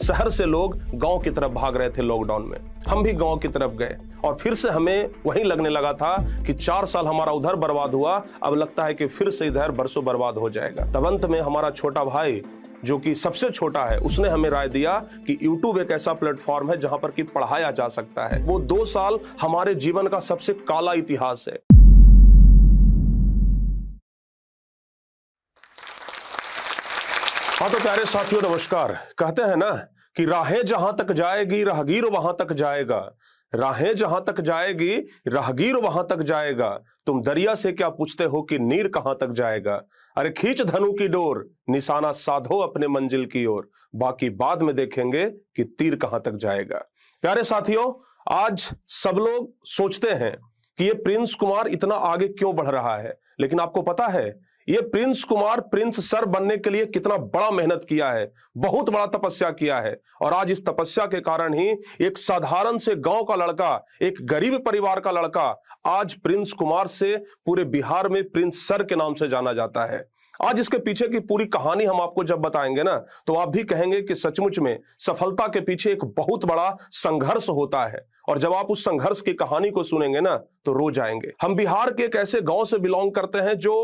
शहर से लोग गांव की तरफ भाग रहे थे लॉकडाउन में। हम भी गांव की तरफ गए और फिर से हमें वही लगने लगा था कि 4 साल हमारा उधर बर्बाद हुआ, अब लगता है कि फिर से इधर बरसों बर्बाद हो जाएगा। तब अंत में हमारा छोटा भाई, जो कि सबसे छोटा है, उसने हमें राय दिया कि YouTube एक ऐसा प्लेटफॉर्म है जहां पर कि पढ़ाया जा सकता है। वो 2 साल हमारे जीवन का सबसे काला इतिहास है। हाँ तो प्यारे साथियों, नमस्कार। कहते हैं ना कि राहें जहां तक जाएगी राहगीर वहां तक जाएगा, राहें जहां तक जाएगी राहगीर वहां तक जाएगा। तुम दरिया से क्या पूछते हो कि नीर कहां तक जाएगा। अरे खींच धनु की डोर, निशाना साधो अपने मंजिल की ओर, बाकी बाद में देखेंगे कि तीर कहां तक जाएगा। प्यारे साथियों, आज सब लोग सोचते हैं कि ये प्रिंस कुमार इतना आगे क्यों बढ़ रहा है, लेकिन आपको पता है ये प्रिंस कुमार प्रिंस सर बनने के लिए कितना बड़ा मेहनत किया है, बहुत बड़ा तपस्या किया है। और आज इस तपस्या के कारण ही एक साधारण से गांव का लड़का, एक गरीब परिवार का लड़का आज प्रिंस कुमार से पूरे बिहार में प्रिंस सर के नाम से जाना जाता है। आज इसके पीछे की पूरी कहानी हम आपको जब बताएंगे ना, तो आप भी कहेंगे कि सचमुच में सफलता के पीछे एक बहुत बड़ा संघर्ष होता है। और जब आप उस संघर्ष की कहानी को सुनेंगे ना, तो रो जाएंगे। हम बिहार के एक ऐसे गांव से बिलोंग करते हैं जो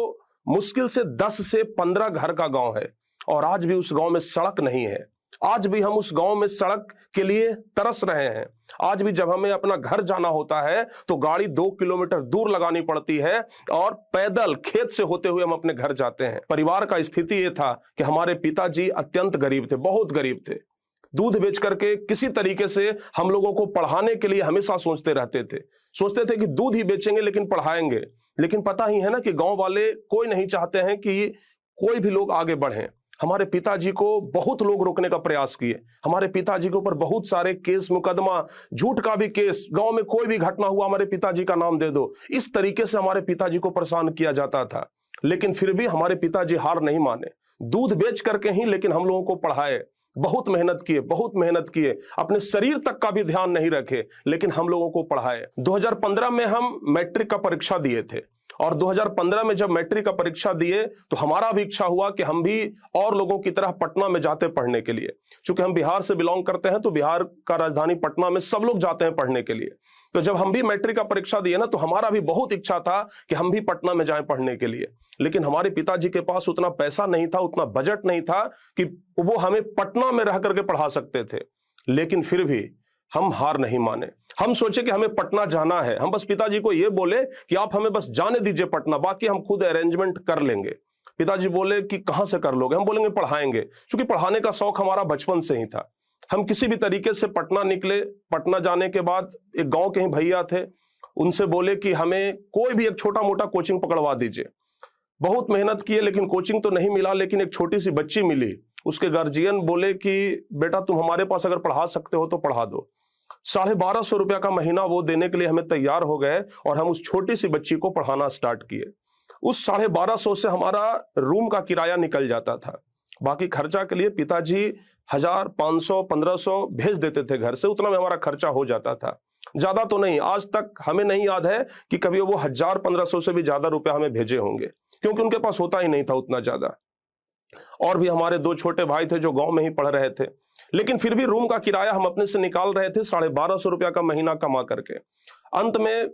मुश्किल से 10 से 15 घर का गांव है, और आज भी उस गांव में सड़क नहीं है। आज भी हम उस गांव में सड़क के लिए तरस रहे हैं। आज भी जब हमें अपना घर जाना होता है तो गाड़ी 2 किलोमीटर दूर लगानी पड़ती है और पैदल खेत से होते हुए हम अपने घर जाते हैं। परिवार का स्थिति ये था कि हमारे पिताजी अत्यंत गरीब थे, बहुत गरीब थे। दूध बेच करके किसी तरीके से हम लोगों को पढ़ाने के लिए हमेशा सोचते रहते थे। सोचते थे कि दूध ही बेचेंगे लेकिन पढ़ाएंगे। लेकिन पता ही है ना कि गांव वाले कोई नहीं चाहते हैं कि कोई भी लोग आगे बढ़ें। हमारे पिताजी को बहुत लोग रोकने का प्रयास किए। हमारे पिताजी के ऊपर बहुत सारे केस मुकदमा, झूठ का भी केस, गांव में कोई भी घटना हुआ हमारे पिताजी का नाम दे दो, इस तरीके से हमारे पिताजी को परेशान किया जाता था। लेकिन फिर भी हमारे पिताजी हार नहीं माने, दूध बेच करके ही लेकिन हम लोगों को पढ़ाए। बहुत मेहनत किए, बहुत मेहनत किए, अपने शरीर तक का भी ध्यान नहीं रखे, लेकिन हम लोगों को पढ़ाए। 2015 में हम मैट्रिक का परीक्षा दिए थे, और 2015 में जब मैट्रिक का परीक्षा दिए तो हमारा भी इच्छा हुआ कि हम भी और लोगों की तरह पटना में जाते पढ़ने के लिए। चूंकि हम बिहार से बिलोंग करते हैं तो बिहार का राजधानी पटना में सब लोग जाते हैं पढ़ने के लिए। तो जब हम भी मैट्रिक का परीक्षा दिए ना, तो हमारा भी बहुत इच्छा था कि हम भी पटना में जाएं पढ़ने के लिए। लेकिन हमारे पिताजी के पास उतना पैसा नहीं था, उतना बजट नहीं था कि वो हमें पटना में रह करके पढ़ा सकते थे। लेकिन फिर भी हम हार नहीं माने। हम सोचे कि हमें पटना जाना है। हम बस पिताजी को ये बोले कि आप हमें बस जाने दीजिए पटना, बाकी हम खुद अरेंजमेंट कर लेंगे। पिताजी बोले कि कहां से कर लोगे? हम बोलेंगे पढ़ाएंगे। क्योंकि पढ़ाने का शौक हमारा बचपन से ही था। हम किसी भी तरीके से पटना निकले। पटना जाने के बाद एक गांव के ही भैया थे, उनसे बोले कि हमें कोई भी एक छोटा मोटा कोचिंग पकड़वा दीजिए। बहुत मेहनत किए लेकिन कोचिंग तो नहीं मिला, लेकिन एक छोटी सी बच्ची मिली। उसके गार्जियन बोले कि बेटा तुम हमारे पास अगर पढ़ा सकते हो तो पढ़ा दो। 1250 रुपया का महीना वो देने के लिए हमें तैयार हो गए, और हम उस छोटी सी बच्ची को पढ़ाना स्टार्ट किए। उस 1250 से हमारा रूम का किराया निकल जाता था। बाकी खर्चा के लिए पिताजी 1000, 500, 1500 भेज देते थे घर से, उतना में हमारा खर्चा हो जाता था। ज्यादा तो नहीं, आज तक हमें नहीं याद है कि कभी वो 1000, 1500 से भी ज्यादा रुपया हमें भेजे होंगे, क्योंकि उनके पास होता ही नहीं था उतना ज्यादा। और भी हमारे 2 छोटे भाई थे जो गांव में ही पढ़ रहे थे, लेकिन फिर भी रूम का किराया हम अपने से निकाल रहे थे 1250 रुपया का महीना कमा करके। अंत में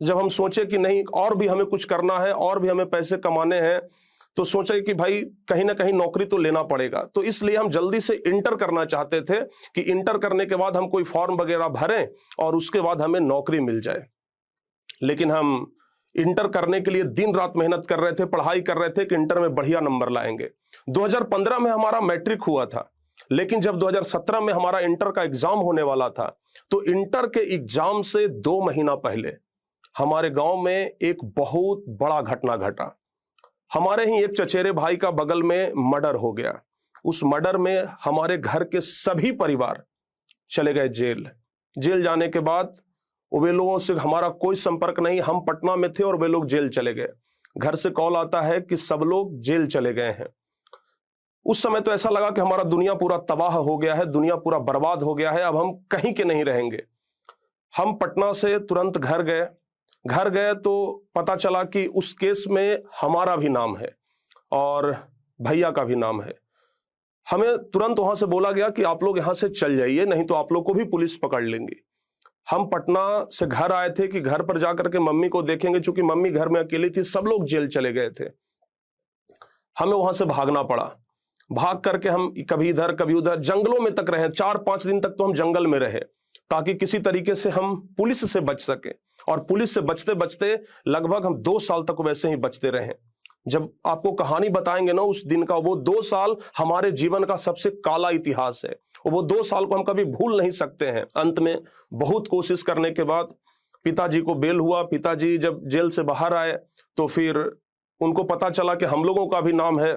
जब हम सोचे कि नहीं और भी हमें कुछ करना है, और भी हमें पैसे कमाने हैं, तो सोचे कि भाई कहीं ना कहीं नौकरी तो लेना पड़ेगा। तो इसलिए हम जल्दी से इंटर करना चाहते थे कि इंटर करने के बाद हम कोई फॉर्म वगैरह भरें और उसके बाद हमें नौकरी मिल जाए। लेकिन हम इंटर करने के लिए दिन रात मेहनत कर रहे थे, पढ़ाई कर रहे थे कि इंटर में बढ़िया नंबर लाएंगे। 2015 में हमारा मैट्रिक हुआ था, लेकिन जब 2017 में हमारा इंटर का एग्जाम होने वाला था, तो इंटर के एग्जाम से 2 महीना पहले हमारे गांव में एक बहुत बड़ा घटना घटा। हमारे ही एक चचेरे भाई का बगल में मर्डर हो गया। उस मर्डर में हमारे घर के सभी परिवार चले गए जेल। जेल जाने के बाद वे लोगों से हमारा कोई संपर्क नहीं। हम पटना में थे और वे लोग जेल चले गए। घर से कॉल आता है कि सब लोग जेल चले गए हैं। उस समय तो ऐसा लगा कि हमारा दुनिया पूरा तबाह हो गया है, दुनिया पूरा बर्बाद हो गया है, अब हम कहीं के नहीं रहेंगे। हम पटना से तुरंत घर गए। घर गए तो पता चला कि उस केस में हमारा भी नाम है और भैया का भी नाम है। हमें तुरंत वहां से बोला गया कि आप लोग यहां से चल जाइए, नहीं तो आप लोग को भी पुलिस पकड़ लेंगी। हम पटना से घर आए थे कि घर पर जाकर के मम्मी को देखेंगे, चूंकि मम्मी घर में अकेली थी, सब लोग जेल चले गए थे। हमें वहां से भागना पड़ा। भाग करके हम कभी इधर कभी उधर जंगलों में तक रहे, 4-5 दिन तक तो हम जंगल में रहे, ताकि किसी तरीके से हम पुलिस से बच सके। और पुलिस से बचते बचते लगभग हम 2 साल तक वैसे ही बचते रहे। जब आपको कहानी बताएंगे ना उस दिन का, वो 2 साल हमारे जीवन का सबसे काला इतिहास है। वो 2 साल को हम कभी भूल नहीं सकते हैं। अंत में बहुत कोशिश करने के बाद पिताजी को बेल हुआ। पिताजी जब जेल से बाहर आए तो फिर उनको पता चला कि हम लोगों का भी नाम है,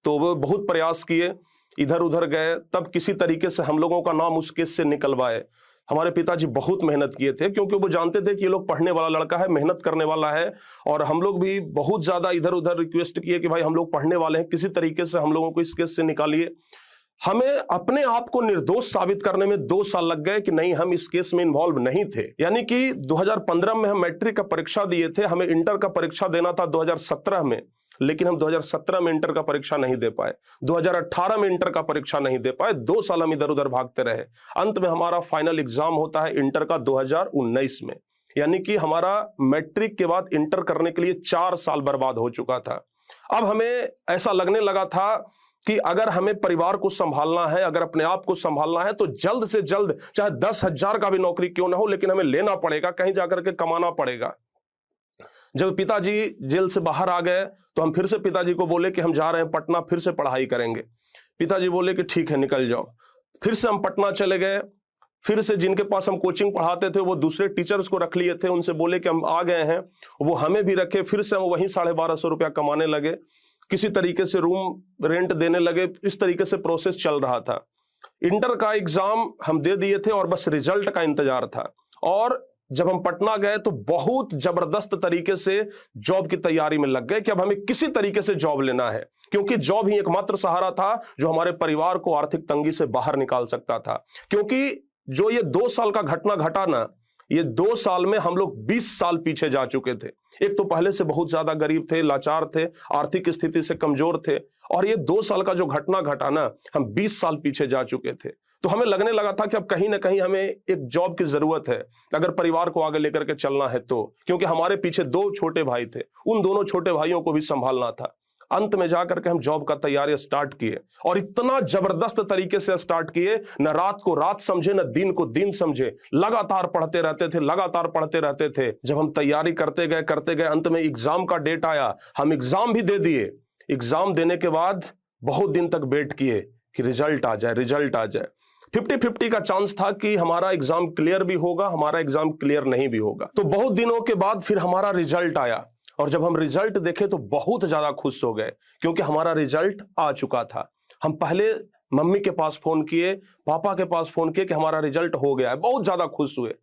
तो वो बहुत प्रयास किए, इधर उधर गए, तब किसी तरीके से हम लोगों का नाम उस केस से निकलवाए। हमारे पिताजी बहुत मेहनत किए थे, क्योंकि वो जानते थे कि ये लोग पढ़ने वाला लड़का है, मेहनत करने वाला है। और हम लोग भी बहुत ज्यादा इधर उधर रिक्वेस्ट किए कि भाई हम लोग पढ़ने वाले हैं, किसी तरीके से हम लोगों को इस केस से निकालिए। हमें अपने आप को निर्दोष साबित करने में 2 साल लग गए कि नहीं, हम इस केस में इन्वॉल्व नहीं थे। यानी कि 2015 में हम मैट्रिक का परीक्षा दिए थे, हमें इंटर का परीक्षा देना था 2017 में, लेकिन हम 2017 में इंटर का परीक्षा नहीं दे पाए, 2018 में इंटर का परीक्षा नहीं दे पाए। 2 साल हम इधर उधर भागते रहे। अंत में हमारा फाइनल एग्जाम होता है इंटर का 2019 में। यानी कि हमारा मैट्रिक के बाद इंटर करने के लिए 4 साल बर्बाद हो चुका था। अब हमें ऐसा लगने लगा था कि अगर हमें परिवार को संभालना है, अगर अपने आप को संभालना है, तो जल्द से जल्द चाहे 10,000 का भी नौकरी क्यों ना हो, लेकिन हमें लेना पड़ेगा, कहीं जाकर के कमाना पड़ेगा। जब पिताजी जेल से बाहर आ गए तो हम फिर से पिताजी को बोले कि हम जा रहे हैं पटना, फिर से पढ़ाई करेंगे। पिताजी बोले कि ठीक है, निकल जाओ। फिर से हम पटना चले गए। फिर से जिनके पास हम कोचिंग पढ़ाते थे वो दूसरे टीचर्स को रख लिए थे, उनसे बोले कि हम आ गए हैं, वो हमें भी रखे। फिर से हम वहीं 1250 रुपया कमाने लगे, किसी तरीके से रूम रेंट देने लगे। इस तरीके से प्रोसेस चल रहा था। इंटर का एग्जाम हम दे दिए थे और बस रिजल्ट का इंतजार था। और जब हम पटना गए तो बहुत जबरदस्त तरीके से जॉब की तैयारी में लग गए कि अब हमें किसी तरीके से जॉब लेना है, क्योंकि जॉब ही एकमात्र सहारा था जो हमारे परिवार को आर्थिक तंगी से बाहर निकाल सकता था। क्योंकि जो ये 2 साल का घटना घटा ना, ये 2 साल में हम लोग 20 साल पीछे जा चुके थे। एक तो पहले से बहुत ज्यादा गरीब थे, लाचार थे, आर्थिक स्थिति से कमजोर थे, और ये 2 साल का जो घटना घटा ना, हम 20 साल पीछे जा चुके थे। तो हमें लगने लगा था कि अब कहीं ना कहीं हमें एक जॉब की जरूरत है, अगर परिवार को आगे लेकर के चलना है तो। क्योंकि हमारे पीछे 2 छोटे भाई थे, उन दोनों छोटे भाइयों को भी संभालना था। अंत में जाकर के हम जॉब का तैयारी स्टार्ट किए, और इतना जबरदस्त तरीके से स्टार्ट किए, न रात को रात समझे, न दिन को दिन समझे, लगातार पढ़ते रहते थे, लगातार पढ़ते रहते थे। जब हम तैयारी करते गए, अंत में एग्जाम का डेट आया, हम एग्जाम भी दे दिए। एग्जाम देने के बाद बहुत दिन तक वेट किए कि रिजल्ट आ जाए, रिजल्ट आ जाए। 50-50 का चांस था कि हमारा एग्जाम क्लियर भी होगा, हमारा एग्जाम क्लियर नहीं भी होगा। तो बहुत दिनों के बाद फिर हमारा रिजल्ट आया, और जब हम रिजल्ट देखे तो बहुत ज्यादा खुश हो गए, क्योंकि हमारा रिजल्ट आ चुका था। हम पहले मम्मी के पास फोन किए, पापा के पास फोन किए कि हमारा रिजल्ट हो गया है, बहुत ज्यादा खुश हुए।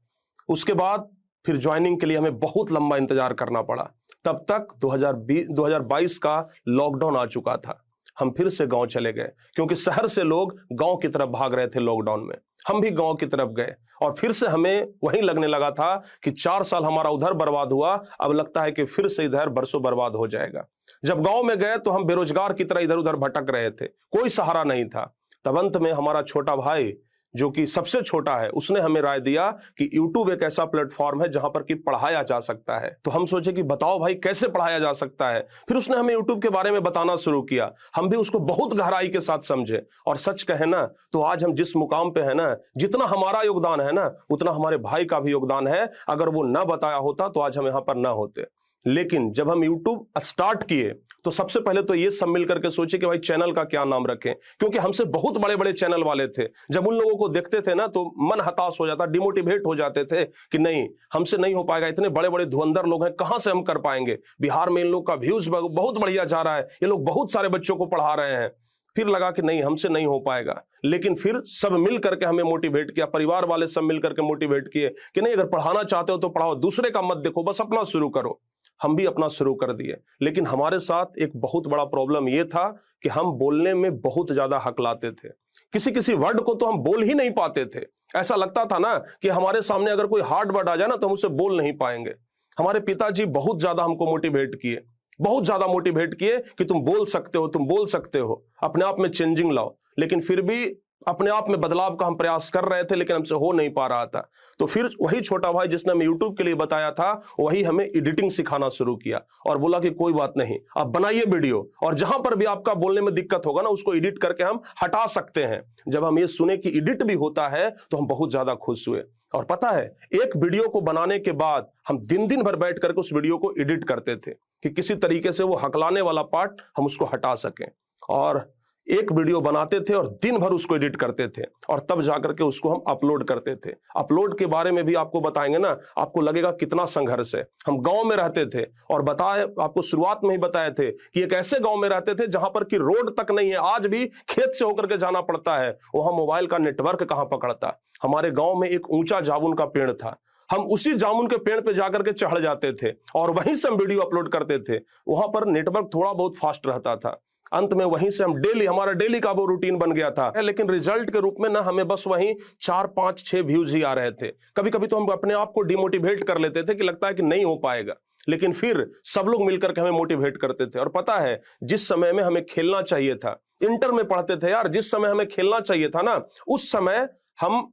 उसके बाद फिर ज्वाइनिंग के लिए हमें बहुत लंबा इंतजार करना पड़ा। तब तक 2022 का लॉकडाउन आ चुका था। हम फिर से गांव चले गए, क्योंकि शहर से लोग गांव की तरफ भाग रहे थे लॉकडाउन में। हम भी गांव की तरफ गए, और फिर से हमें वही लगने लगा था कि 4 साल हमारा उधर बर्बाद हुआ, अब लगता है कि फिर से इधर बरसों बर्बाद हो जाएगा। जब गांव में गए तो हम बेरोजगार की तरह इधर उधर भटक रहे थे, कोई सहारा नहीं था। तब अंत में हमारा छोटा भाई, जो कि सबसे छोटा है, उसने हमें राय दिया कि YouTube एक ऐसा प्लेटफॉर्म है जहां पर कि पढ़ाया जा सकता है। तो हम सोचे कि बताओ भाई कैसे पढ़ाया जा सकता है। फिर उसने हमें YouTube के बारे में बताना शुरू किया, हम भी उसको बहुत गहराई के साथ समझे। और सच कहे ना तो आज हम जिस मुकाम पे है ना, जितना हमारा योगदान है ना, उतना हमारे भाई का भी योगदान है। अगर वो ना बताया होता तो आज हम यहाँ पर ना होते। लेकिन जब हम YouTube स्टार्ट किए तो सबसे पहले तो ये सब मिल करके सोचे कि भाई चैनल का क्या नाम रखें, क्योंकि हमसे बहुत बड़े बड़े चैनल वाले थे। जब उन लोगों को देखते थे ना तो मन हताश हो जाता, डिमोटिवेट हो जाते थे कि नहीं, हमसे नहीं हो पाएगा, इतने बड़े बड़े धुरंधर लोग हैं, कहां से हम कर पाएंगे। बिहार में इन लोग का व्यूज बहुत बढ़िया जा रहा है, ये लोग बहुत सारे बच्चों को पढ़ा रहे हैं। फिर लगा कि नहीं, हमसे नहीं हो पाएगा। लेकिन फिर सब मिल करके हमें मोटिवेट किया, परिवार वाले सब मिल करके मोटिवेट किए कि नहीं, अगर पढ़ाना चाहते हो तो पढ़ाओ, दूसरे का मत देखो, बस अपना शुरू करो। हम भी अपना शुरू कर दिए। लेकिन हमारे साथ एक बहुत बड़ा प्रॉब्लम यह था कि हम बोलने में बहुत ज्यादा हकलाते थे, किसी किसी वर्ड को तो हम बोल ही नहीं पाते थे। ऐसा लगता था ना कि हमारे सामने अगर कोई हार्ड वर्ड आ जाए ना तो हम उसे बोल नहीं पाएंगे। हमारे पिताजी बहुत ज्यादा हमको मोटिवेट किए, बहुत ज्यादा मोटिवेट किए कि तुम बोल सकते हो, तुम बोल सकते हो, अपने आप में चेंजिंग लाओ। लेकिन फिर भी अपने आप में बदलाव का हम प्रयास कर रहे थे, लेकिन हमसे हो नहीं पा रहा था। तो फिर वही छोटा भाई जिसने हमें यूट्यूब के लिए बताया था, वही हमें एडिटिंग सिखाना शुरू किया और बोला कि कोई बात नहीं, आप बनाइए वीडियो, और जहां पर भी आपका बोलने में दिक्कत होगा ना, उसको एडिट करके हम हटा सकते हैं। जब हम ये सुने कि एडिट भी होता है तो हम बहुत ज्यादा खुश हुए। और पता है, एक वीडियो को बनाने के बाद हम दिन दिन भर बैठ करके उस वीडियो को एडिट करते थे कि किसी तरीके से वो हकलाने वाला पार्ट हम उसको हटा सकें। और एक वीडियो बनाते थे और दिन भर उसको एडिट करते थे, और तब जाकर के उसको हम अपलोड करते थे। अपलोड के बारे में भी आपको बताएंगे ना, आपको लगेगा कितना संघर्ष है। हम गांव में रहते थे, और बताए आपको शुरुआत में ही बताए थे कि एक ऐसे गांव में रहते थे जहां पर कि रोड तक नहीं है, आज भी खेत से होकर के जाना पड़ता है। वहां मोबाइल का नेटवर्क कहां पकड़ता। हमारे गांव में एक ऊंचा जामुन का पेड़ था, हम उसी जामुन के पेड़ पे जाकर के चढ़ जाते थे और वहीं से हम वीडियो अपलोड करते थे। वहां पर नेटवर्क थोड़ा बहुत फास्ट रहता था। अंत में वहीं से हम हमारा डेली का वो रूटीन बन गया था। लेकिन रिजल्ट के रूप में ना हमें बस वहीं 4, 5, 6 व्यूज ही आ रहे थे। कभी कभी तो हम अपने आप को डिमोटिवेट कर लेते थे कि लगता है कि नहीं हो पाएगा, लेकिन फिर सब लोग मिलकर के हमें मोटिवेट करते थे। और पता है, जिस समय में हमें खेलना चाहिए था, इंटर में पढ़ते थे यार, जिस समय हमें खेलना चाहिए था ना, उस समय हम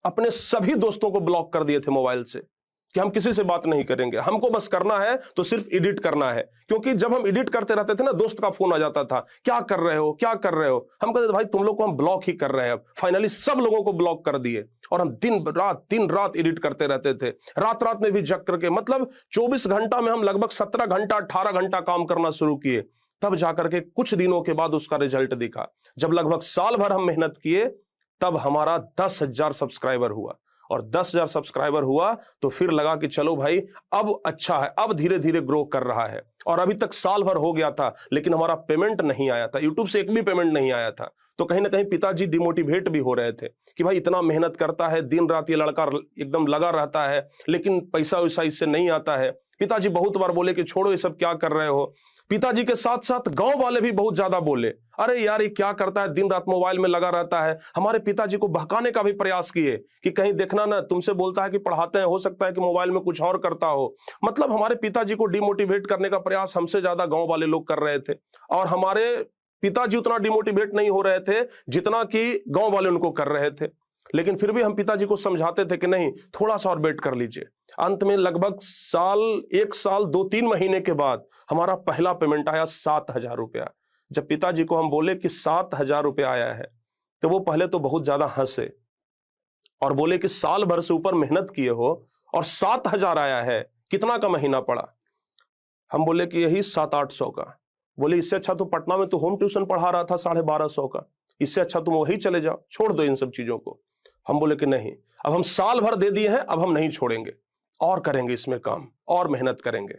अपने सभी दोस्तों को ब्लॉक कर दिए थे मोबाइल से कि हम किसी से बात नहीं करेंगे, हमको बस करना है तो सिर्फ एडिट करना है। क्योंकि जब हम एडिट करते रहते थे ना, दोस्त का फोन आ जाता था, क्या कर रहे हो, क्या कर रहे हो। हम कहते थे भाई तुम लोग को हम ब्लॉक ही कर रहे हैं। फाइनली सब लोगों को ब्लॉक कर दिए और हम दिन रात एडिट करते रहते थे, रात रात में भी जग करके। मतलब 24 घंटा में हम लगभग 17 घंटा 18 घंटा काम करना शुरू किए। तब जाकर के कुछ दिनों के बाद उसका रिजल्ट दिखा। जब लगभग साल भर हम मेहनत किए, तब हमारा 10,000 सब्सक्राइबर हुआ। और 10,000 सब्सक्राइबर हुआ तो फिर लगा कि चलो भाई अब अच्छा है, अब धीरे धीरे ग्रो कर रहा है। और अभी तक साल भर हो गया था, लेकिन हमारा पेमेंट नहीं आया था, यूट्यूब से एक भी पेमेंट नहीं आया था। तो कहीं ना कहीं पिताजी डिमोटिवेट भी हो रहे थे कि भाई इतना मेहनत करता है, दिन रात ये लड़का एकदम लगा रहता है, लेकिन पैसा वैसा इससे नहीं आता है। पिताजी बहुत बार बोले कि छोड़ो ये सब, क्या कर रहे हो। पिताजी के साथ साथ गांव वाले भी बहुत ज्यादा बोले, अरे यार ये क्या करता है, दिन रात मोबाइल में लगा रहता है। हमारे पिताजी को बहकाने का भी प्रयास किए कि कहीं देखना ना, तुमसे बोलता है कि पढ़ाते हैं, हो सकता है कि मोबाइल में कुछ और करता हो। मतलब हमारे पिताजी को डिमोटिवेट करने का प्रयास हमसे ज्यादा गांव वाले लोग कर रहे थे। और हमारे पिताजी उतना डिमोटिवेट नहीं हो रहे थे जितना कि गांव वाले उनको कर रहे थे। लेकिन फिर भी हम पिताजी को समझाते थे कि नहीं, थोड़ा सा और वेट कर लीजिए। अंत में लगभग 1 साल 2-3 महीने के बाद हमारा पहला पेमेंट आया 7,000 रुपया। जब पिताजी को हम बोले कि 7,000 रुपया आया है, तो वो पहले तो बहुत ज्यादा हंसे और बोले कि साल भर से ऊपर मेहनत किए हो और 7,000 आया है, कितना का महीना पड़ा। हम बोले कि यही 700-800 का। बोले इससे अच्छा तो पटना में तो होम ट्यूशन पढ़ा रहा था 1250 का, इससे अच्छा तुम वही चले जाओ, छोड़ दो इन सब चीजों को। हम बोले कि नहीं, अब हम साल भर दे दिए हैं, अब हम नहीं छोड़ेंगे, और करेंगे इसमें काम, और मेहनत करेंगे।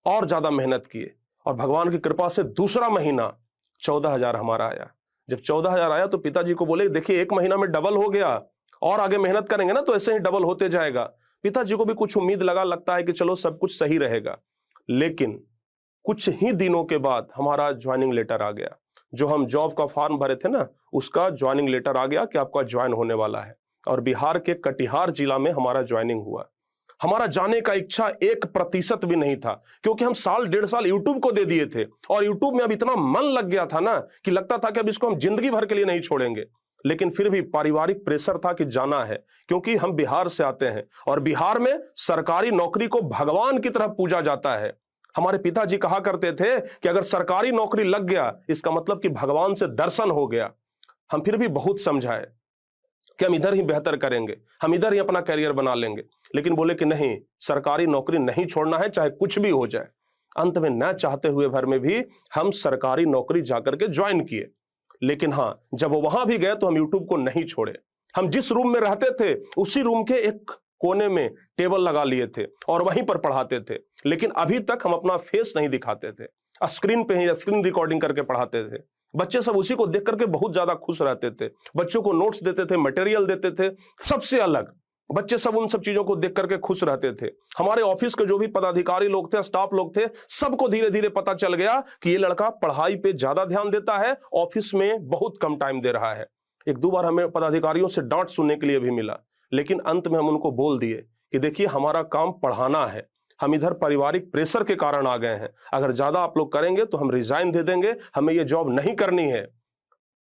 और ज्यादा मेहनत किए और भगवान की कृपा से दूसरा महीना 14,000 हमारा आया। जब 14,000 आया तो पिताजी को बोले देखिए 1 महीना में डबल हो गया, और आगे मेहनत करेंगे ना तो ऐसे ही डबल होते जाएगा। पिताजी को भी कुछ उम्मीद लगता है कि चलो सब कुछ सही रहेगा। लेकिन कुछ ही दिनों के बाद हमारा ज्वाइनिंग लेटर आ गया। जो हम जॉब का फॉर्म भरे थे ना, उसका ज्वाइनिंग लेटर आ गया कि आपका ज्वाइन होने वाला है। और बिहार के कटिहार जिला में हमारा ज्वाइनिंग हुआ। हमारा जाने का इच्छा 1% भी नहीं था, क्योंकि हम साल 1.5 साल यूट्यूब को दे दिए थे और यूट्यूब में अब इतना मन लग गया था ना कि लगता था कि अब इसको हम जिंदगी भर के लिए नहीं छोड़ेंगे। लेकिन फिर भी पारिवारिक प्रेशर था कि जाना है, क्योंकि हम बिहार से आते हैं और बिहार में सरकारी नौकरी को भगवान की तरह पूजा जाता है। हमारे पिताजी कहा करते थे कि अगर सरकारी नौकरी लग गया इसका मतलब कि भगवान से दर्शन हो गया। हम फिर भी बहुत समझाए कि हम इधर ही बेहतर करेंगे, हम इधर ही अपना करियर बना लेंगे, लेकिन बोले कि नहीं, सरकारी नौकरी नहीं छोड़ना है, चाहे कुछ भी हो जाए। अंत में न चाहते हुए भर में भी हम सरकारी नौकरी जाकर के ज्वाइन किए। लेकिन हाँ, जब वो वहां भी गए तो हम यूट्यूब को नहीं छोड़े। हम जिस रूम में रहते थे उसी रूम के एक कोने में टेबल लगा लिए थे और वहीं पर पढ़ाते थे। लेकिन अभी तक हम अपना फेस नहीं दिखाते थे, स्क्रीन पे ही स्क्रीन रिकॉर्डिंग करके पढ़ाते थे। बच्चे सब उसी को देख करके बहुत ज्यादा खुश रहते थे। बच्चों को नोट्स देते थे, मटेरियल देते थे, सबसे अलग बच्चे सब उन सब चीजों को देख करके खुश रहते थे। हमारे ऑफिस के जो भी पदाधिकारी लोग थे, स्टाफ लोग थे, सबको धीरे धीरे पता चल गया कि ये लड़का पढ़ाई पे ज्यादा ध्यान देता है, ऑफिस में बहुत कम टाइम दे रहा है। 1-2 बार हमें पदाधिकारियों से डांट सुनने के लिए भी मिला, लेकिन अंत में हम उनको बोल दिए कि देखिए हमारा काम पढ़ाना है, हम इधर पारिवारिक प्रेशर के कारण आ गए हैं। अगर ज्यादा आप लोग करेंगे तो हम रिजाइन दे देंगे, हमें ये जॉब नहीं करनी है।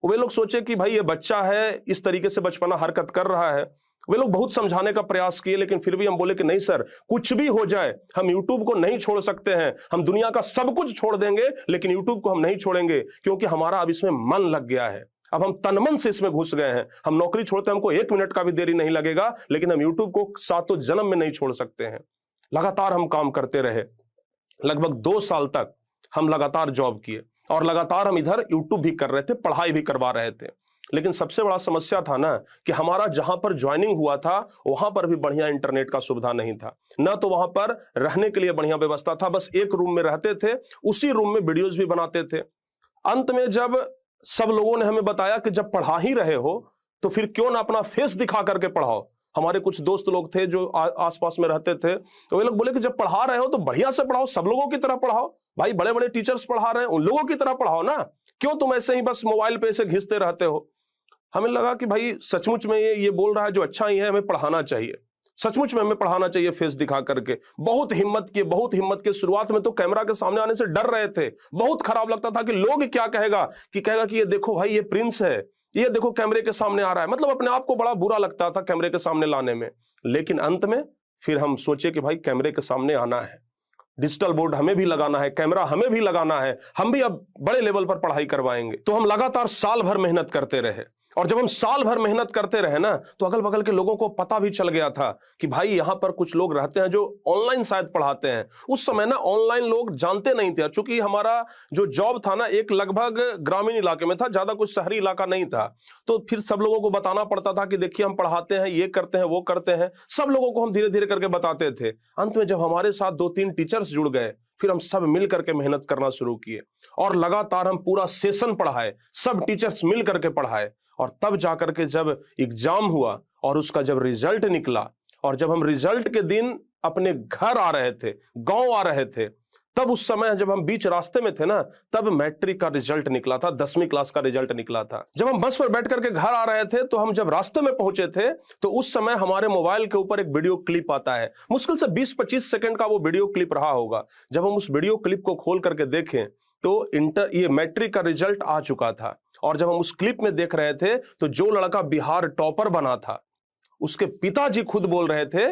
वे लोग सोचे कि भाई ये बच्चा है, इस तरीके से बचपना हरकत कर रहा है। वे लोग बहुत समझाने का प्रयास किए, लेकिन फिर भी हम बोले कि नहीं सर, कुछ भी हो जाए हम यूट्यूब को नहीं छोड़ सकते हैं। हम दुनिया का सब कुछ छोड़ देंगे लेकिन यूट्यूब को हम नहीं छोड़ेंगे, क्योंकि हमारा अब इसमें मन लग गया है। अब हम तन मन से इसमें घुस गए हैं। हम नौकरी छोड़ते हमको 1 मिनट का भी देरी नहीं लगेगा, लेकिन हम यूट्यूब को सातों जन्म में नहीं छोड़ सकते हैं। लगातार हम काम करते रहे। लगभग 2 साल तक हम लगातार जॉब किए और लगातार हम इधर यूट्यूब भी कर रहे थे, पढ़ाई भी करवा रहे थे। लेकिन सबसे बड़ा समस्या था ना कि हमारा जहां पर ज्वाइनिंग हुआ था वहां पर भी बढ़िया इंटरनेट का सुविधा नहीं था, ना तो वहां पर रहने के लिए बढ़िया व्यवस्था था। बस एक रूम में रहते थे, उसी रूम में वीडियोज भी बनाते थे। अंत में जब सब लोगों ने हमें बताया कि जब पढ़ा ही रहे हो तो फिर क्यों ना अपना फेस दिखा करके पढ़ाओ। हमारे कुछ दोस्त लोग थे जो आसपास में रहते थे, तो वे लोग बोले कि जब पढ़ा रहे हो तो बढ़िया से पढ़ाओ, सब लोगों की तरह पढ़ाओ। भाई बड़े बड़े टीचर्स पढ़ा रहे हैं, उन लोगों की तरह पढ़ाओ ना, क्यों तुम ऐसे ही बस मोबाइल पे ऐसे घिसते रहते हो। हमें लगा कि भाई सचमुच में ये बोल रहा है जो अच्छा ही है, हमें पढ़ाना चाहिए, सचमुच में हमें पढ़ाना चाहिए फेस दिखा करके। बहुत हिम्मत की शुरुआत में तो कैमरा के सामने आने से डर रहे थे। बहुत खराब लगता था कि लोग क्या कहेगा कि ये देखो भाई ये प्रिंस है, ये देखो कैमरे के सामने आ रहा है। मतलब अपने आप को बड़ा बुरा लगता था कैमरे के सामने लाने में। लेकिन अंत में फिर हम सोचे कि भाई कैमरे के सामने आना है, डिजिटल बोर्ड हमें भी लगाना है, कैमरा हमें भी लगाना है, हम भी अब बड़े लेवल पर पढ़ाई करवाएंगे। तो हम लगातार साल भर मेहनत करते रहे। और जब हम साल भर मेहनत करते रहे ना, तो अगल बगल के लोगों को पता भी चल गया था कि भाई यहाँ पर कुछ लोग रहते हैं जो ऑनलाइन शायद पढ़ाते हैं। उस समय ना ऑनलाइन लोग जानते नहीं थे, चूंकि हमारा जो जॉब था ना एक लगभग ग्रामीण इलाके में था, ज्यादा कुछ शहरी इलाका नहीं था। तो फिर सब लोगों को बताना पड़ता था कि देखिए हम पढ़ाते हैं, ये करते हैं, वो करते हैं। सब लोगों को हम धीरे धीरे करके बताते थे। अंत में जब हमारे साथ 2-3 टीचर्स जुड़ गए, फिर हम सब मिल करके मेहनत करना शुरू किए और लगातार हम पूरा सेशन पढ़ाए, सब टीचर्स मिल करके पढ़ाए। और तब जाकर के जब एग्जाम हुआ और उसका जब रिजल्ट निकला, और जब हम रिजल्ट के दिन अपने घर आ रहे थे, गांव आ रहे थे, तब उस समय जब हम बीच रास्ते में थे ना, तब मैट्रिक का रिजल्ट निकला था, 10वीं क्लास का रिजल्ट निकला था। जब हम बस पर बैठ करके घर आ रहे थे, तो हम जब रास्ते में पहुंचे थे, तो उस समय हमारे मोबाइल के ऊपर एक वीडियो क्लिप आता है। मुश्किल से 20-25 सेकंड का वो वीडियो क्लिप रहा होगा। जब हम उस वीडियो क्लिप को खोल करके देखें तो ये मैट्रिक का रिजल्ट आ चुका था। और जब हम उस क्लिप में देख रहे थे तो जो लड़का बिहार टॉपर बना था, उसके पिताजी खुद बोल रहे थे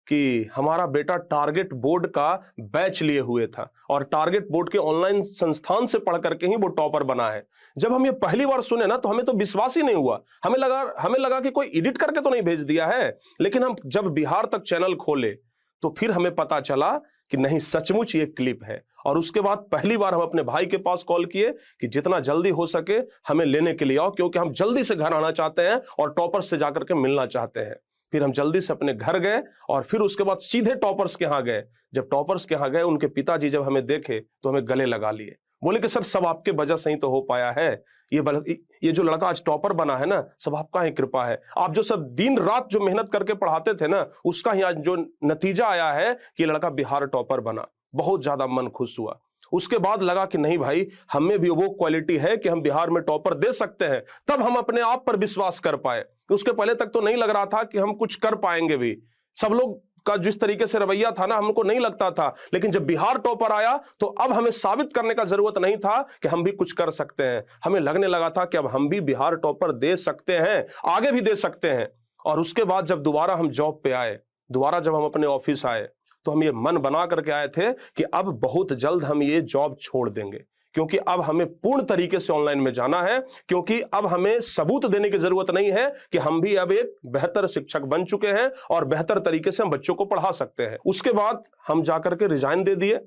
कि हमारा बेटा टारगेट बोर्ड का बैच लिए हुए था और टारगेट बोर्ड के ऑनलाइन संस्थान से पढ़ करके ही वो टॉपर बना है। जब हम ये पहली बार सुने ना, तो हमें तो विश्वास ही नहीं हुआ। हमें लगा कि कोई एडिट करके तो नहीं भेज दिया है। लेकिन हम जब बिहार तक चैनल खोले तो फिर हमें पता चला कि नहीं, सचमुच ये क्लिप है। और उसके बाद पहली बार हम अपने भाई के पास कॉल किए कि जितना जल्दी हो सके हमें लेने के लिए आओ, क्योंकि हम जल्दी से घर आना चाहते हैं और टॉपर्स से जाकर के मिलना चाहते हैं। फिर हम जल्दी से अपने घर गए और फिर उसके बाद सीधे टॉपर्स के यहाँ गए। जब टॉपर्स के यहाँ गए, उनके पिताजी जब हमें देखे तो हमें गले लगा लिए, बोले कि सर सब आपके वजह से ही तो हो पाया है। ये जो लड़का आज टॉपर बना है ना, सब आपका ही कृपा है। आप जो सब दिन रात जो मेहनत करके पढ़ाते थे ना, उसका ही आज जो नतीजा आया है कि ये लड़का बिहार टॉपर बना। बहुत ज्यादा मन खुश हुआ। उसके बाद लगा कि नहीं भाई, हमें भी वो क्वालिटी है कि हम बिहार में टॉपर दे सकते हैं। तब हम अपने आप पर विश्वास कर पाए। उसके पहले तक तो नहीं लग रहा था कि हम कुछ कर पाएंगे भी। सब लोग का जिस तरीके से रवैया था ना, हमको नहीं लगता था। लेकिन जब बिहार टॉपर आया तो अब हमें साबित करने का जरूरत नहीं था कि हम भी कुछ कर सकते हैं। हमें लगने लगा था कि अब हम भी बिहार टॉपर दे सकते हैं, आगे भी दे सकते हैं। और उसके बाद जब दोबारा हम जॉब पे आए, दोबारा जब हम अपने ऑफिस आए, तो हम ये मन बना करके आए थे कि अब बहुत जल्द हम ये जॉब छोड़ देंगे, क्योंकि अब हमें पूर्ण तरीके से ऑनलाइन में जाना है। क्योंकि अब हमें सबूत देने की जरूरत नहीं है कि हम भी अब एक बेहतर शिक्षक बन चुके हैं और बेहतर तरीके से हम बच्चों को पढ़ा सकते हैं। उसके बाद हम जाकर के रिजाइन दे दिए।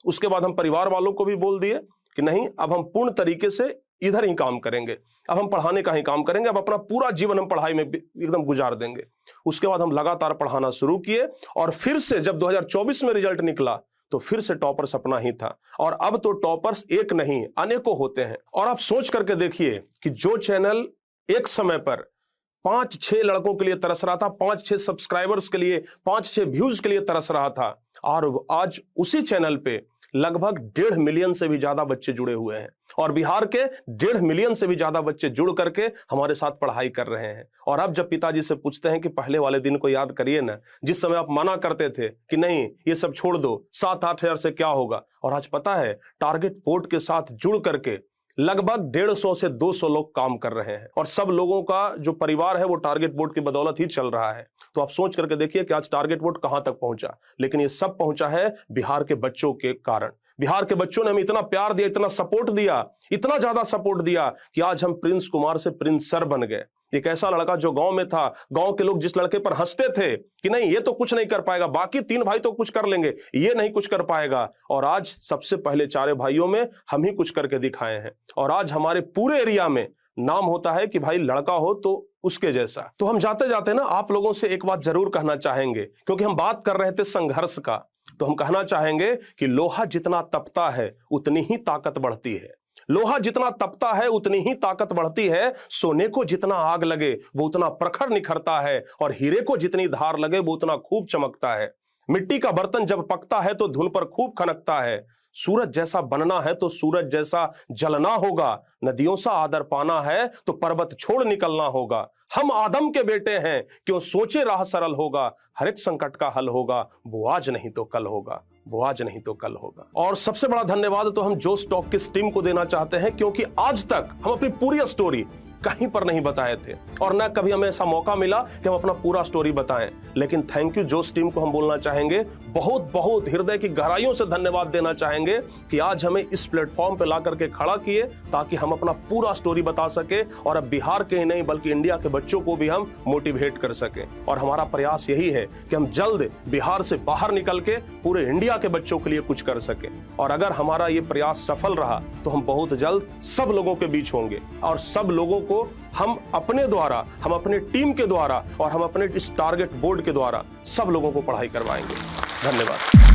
उसके बाद हम परिवार वालों को भी बोल दिए कि नहीं, अब हम पूर्ण तरीके से इधर ही काम करेंगे, अब हम पढ़ाने का ही काम करेंगे, अब अपना पूरा जीवन हम पढ़ाई में एकदम गुजार देंगे। उसके बाद हम लगातार पढ़ाना शुरू किए और फिर से जब 2024 में रिजल्ट निकला तो फिर से टॉपर्स अपना ही था। और अब तो टॉपर्स एक नहीं अनेकों होते हैं। और आप सोच करके देखिए कि जो चैनल एक समय पर 5-6 लड़कों के लिए तरस रहा था, 5-6 सब्सक्राइबर्स के लिए, 5-6 व्यूज के लिए तरस रहा था, और आज उसी चैनल पे लगभग 1.5 मिलियन से भी ज्यादा बच्चे जुड़े हुए हैं और बिहार के 1.5 मिलियन से भी ज्यादा बच्चे जुड़ करके हमारे साथ पढ़ाई कर रहे हैं। और अब जब पिताजी से पूछते हैं कि पहले वाले दिन को याद करिए ना, जिस समय आप मना करते थे कि नहीं ये सब छोड़ दो, 7-8 हजार से क्या होगा, और आज पता है टारगेट बोर्ड के साथ जुड़ करके लगभग 150 से 200 लोग काम कर रहे हैं और सब लोगों का जो परिवार है वो टारगेट बोर्ड की बदौलत ही चल रहा है। तो आप सोच करके देखिए कि आज टारगेट बोर्ड कहां तक पहुंचा, लेकिन ये सब पहुंचा है बिहार के बच्चों के कारण। बिहार के बच्चों ने हमें इतना प्यार दिया, इतना सपोर्ट दिया, इतना ज्यादा सपोर्ट दिया कि आज हम प्रिंस कुमार से प्रिंस सर बन गए। एक ऐसा लड़का जो गांव में था, गांव के लोग जिस लड़के पर हंसते थे कि नहीं ये तो कुछ नहीं कर पाएगा, बाकी 3 भाई तो कुछ कर लेंगे, ये नहीं कुछ कर पाएगा, और आज सबसे पहले 4 भाइयों में हम ही कुछ करके दिखाए हैं। और आज हमारे पूरे एरिया में नाम होता है कि भाई लड़का हो तो उसके जैसा। तो हम जाते जाते ना आप लोगों से एक बात जरूर कहना चाहेंगे, क्योंकि हम बात कर रहे थे संघर्ष का, तो हम कहना चाहेंगे कि लोहा जितना तपता है उतनी ही ताकत बढ़ती है। लोहा जितना तपता है उतनी ही ताकत बढ़ती है। सोने को जितना आग लगे वो उतना प्रखर निखरता है और हीरे को जितनी धार लगे वो उतना खूब चमकता है। मिट्टी का बर्तन जब पकता है तो धुन पर खूब खनकता है। सूरज जैसा बनना है तो सूरज जैसा जलना होगा। नदियों सा आदर पाना है तो पर्वत छोड़ निकलना होगा। हम आदम के बेटे हैं, क्यों सोचे राह सरल होगा। हर एक संकट का हल होगा, वो आज नहीं तो कल होगा, वो आज नहीं तो कल होगा। और सबसे बड़ा धन्यवाद तो हम जोश टॉक की टीम को देना चाहते हैं, क्योंकि आज तक हम अपनी पूरी स्टोरी कहीं पर नहीं बताए थे और न कभी हमें ऐसा मौका मिला कि हम अपना पूरा स्टोरी बताएं। लेकिन थैंक यू जोश टीम को हम बोलना चाहेंगे, बहुत बहुत हृदय की गहराइयों से धन्यवाद देना चाहेंगे कि आज हमें इस प्लेटफॉर्म पे ला करके खड़ा किए ताकि हम अपना पूरा स्टोरी बता सके और अब बिहार के ही नहीं बल्कि इंडिया के बच्चों को भी हम मोटिवेट कर सके। और हमारा प्रयास यही है कि हम जल्द बिहार से बाहर निकल के पूरे इंडिया के बच्चों के लिए कुछ कर सके। और अगर हमारा ये प्रयास सफल रहा तो हम बहुत जल्द सब लोगों के बीच होंगे और सब लोगों को हम अपने द्वारा, हम अपने टीम के द्वारा और हम अपने इस टारगेट बोर्ड के द्वारा सब लोगों को पढ़ाई करवाएंगे। धन्यवाद।